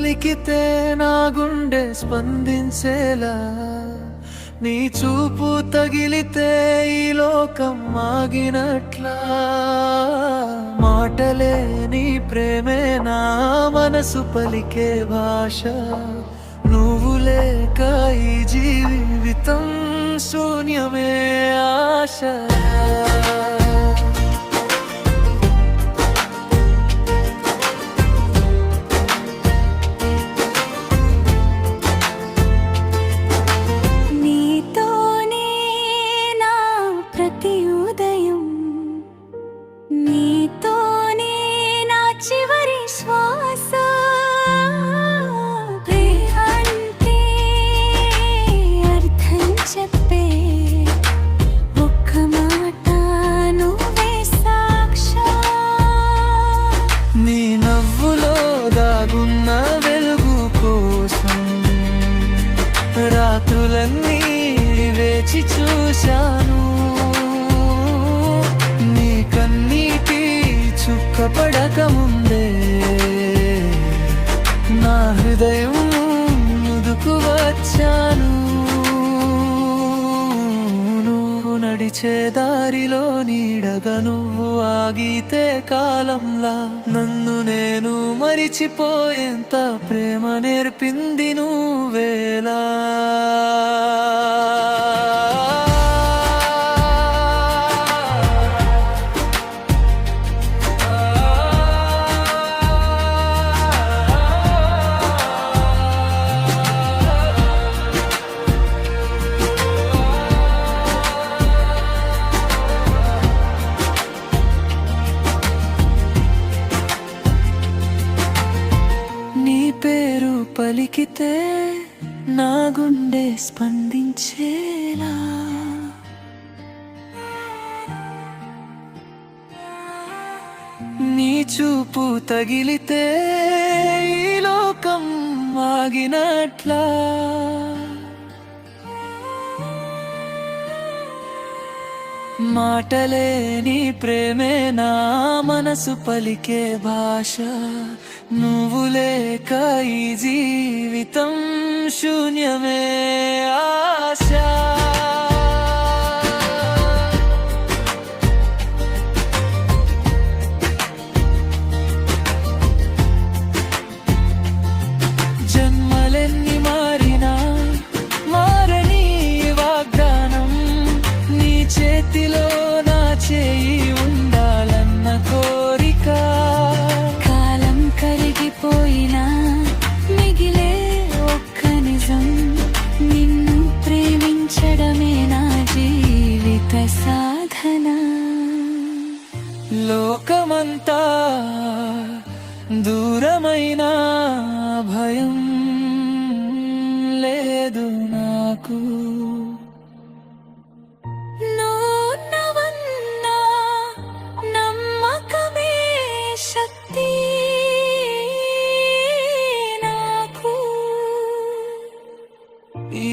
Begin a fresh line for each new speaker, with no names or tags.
పలికితే నా గుండె స్పందించేలా, నీ చూపు తగిలితే ఈ లోకం ఆగినట్లా. మాటలే నీ ప్రేమే నా మనసు పలికే భాష, నువ్వు లేక ఈ జీవితం శూన్యమే ఆశ. రాత్రులన్నీ వేచి చూశాను, నీ కన్నీటి చుక్క పడక ముందే నా హృదయం ముందుకు వచ్చాను. నువ్వు నడిచే దారిలో నీడగా నువ్వు ఆగితే కాలంలా, నన్ను నేను మరిచిపోయేంత ప్రేమ నేర్పింది నువ్వేలా. పేరు పలికితే నా గుండె స్పందించేలా, నీ చూపు తగిలితే ఈ లోకం ఆగినట్లా. మాటలే నీ ప్రేమే నా మనసు పలికే భాష, నువ్వు లేక ఈ జీవితం శూన్యమే ఆశ. జన్మలెన్ని మారినా మారని వాగ్దానం, నీ చేతిలో నా చేయి ఉండాలన్న కోరిక. కాలం కరిగిపోయినా మిగిలే ఒక్క నిజం, నిన్ను ప్రేమించడమే నా జీవిత సాధన. లోకమంతా దూరమైన భయం లేదు నాకు, నమ్మకమే శక్తి నాకు. ఈ